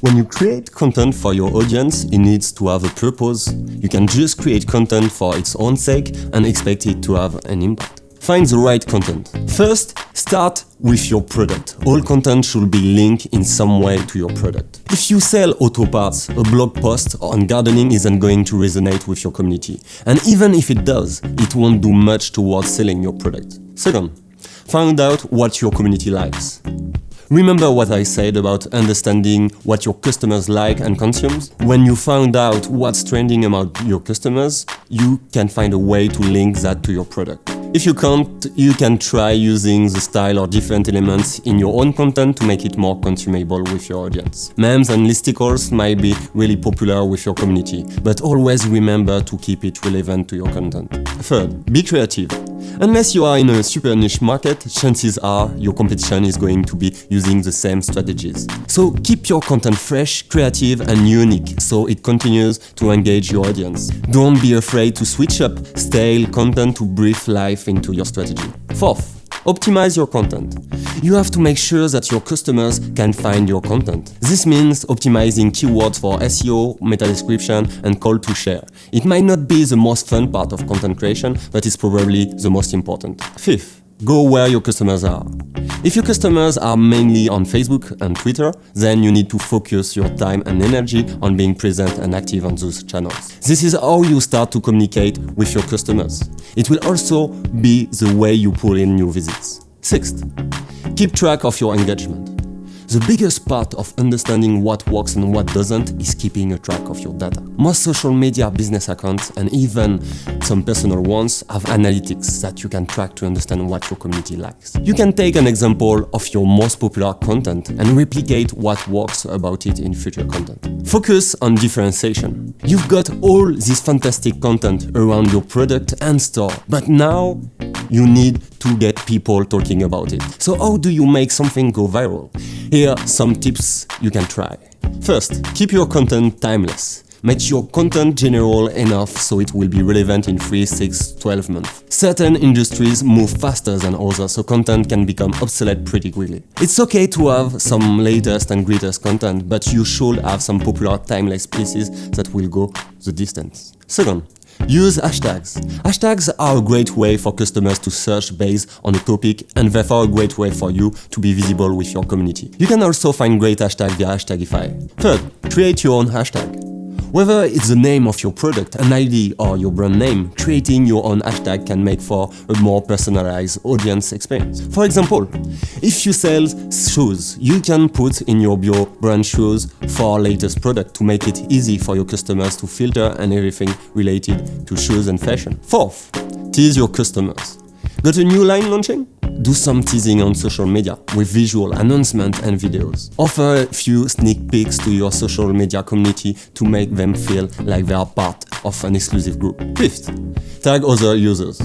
When you create content for your audience, it needs to have a purpose. You can just create content for its own sake and expect it to have an impact. Find the right content. First, start with your product. All content should be linked in some way to your product. If you sell auto parts, a blog post on gardening isn't going to resonate with your community. And even if it does, it won't do much towards selling your product. Second, find out what your community likes. Remember what I said about understanding what your customers like and consume? When you find out what's trending about your customers, you can find a way to link that to your product. If you can't, you can try using the style or different elements in your own content to make it more consumable with your audience. Memes and listicles might be really popular with your community, but always remember to keep it relevant to your content. Third, be creative. Unless you are in a super niche market, chances are your competition is going to be using the same strategies. So keep your content fresh, creative and unique so it continues to engage your audience. Don't be afraid to switch up stale content to breathe life into your strategy. Fourth, optimize your content. You have to make sure that your customers can find your content. This means optimizing keywords for SEO, meta description, and call to share. It might not be the most fun part of content creation, but it's probably the most important. Fifth, go where your customers are. If your customers are mainly on Facebook and Twitter, then you need to focus your time and energy on being present and active on those channels. This is how you start to communicate with your customers. It will also be the way you pull in new visits. Sixth, keep track of your engagement. The biggest part of understanding what works and what doesn't is keeping a track of your data. Most social media business accounts and even some personal ones have analytics that you can track to understand what your community likes. You can take an example of your most popular content and replicate what works about it in future content. Focus on differentiation. You've got all this fantastic content around your product and store, but now you need to get people talking about it. So how do you make something go viral? Here are some tips you can try. First, keep your content timeless. Make your content general enough so it will be relevant in 3, 6, 12 months. Certain industries move faster than others, so content can become obsolete pretty quickly. It's okay to have some latest and greatest content, but you should have some popular timeless pieces that will go the distance. Second, use hashtags. Hashtags are a great way for customers to search based on a topic and therefore a great way for you to be visible with your community. You can also find great hashtags via Hashtagify. Third, create your own hashtag. Whether it's the name of your product, an ID or your brand name, creating your own hashtag can make for a more personalized audience experience. For example, if you sell shoes, you can put in your bio brand shoes for latest product to make it easy for your customers to filter and everything related to shoes and fashion. Fourth, tease your customers. Got a new line launching? Do some teasing on social media with visual announcements and videos. Offer a few sneak peeks to your social media community to make them feel like they are part of an exclusive group. Fifth, tag other users.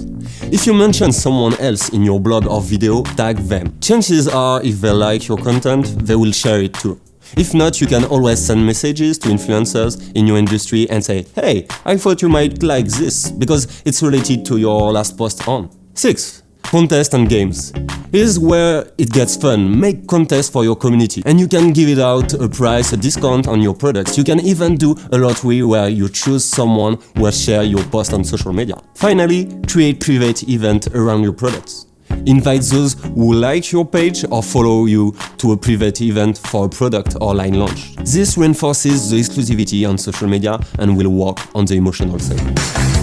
If you mention someone else in your blog or video, tag them. Chances are if they like your content, they will share it too. If not, you can always send messages to influencers in your industry and say, hey, I thought you might like this because it's related to your last post on. Sixth, contests and games. Here's where it gets fun. Make contests for your community and you can give it out a price, a discount on your products. You can even do a lottery where you choose someone who will share your post on social media. Finally, create private events around your products. Invite those who like your page or follow you to a private event for a product or line launch. This reinforces the exclusivity on social media and will work on the emotional side.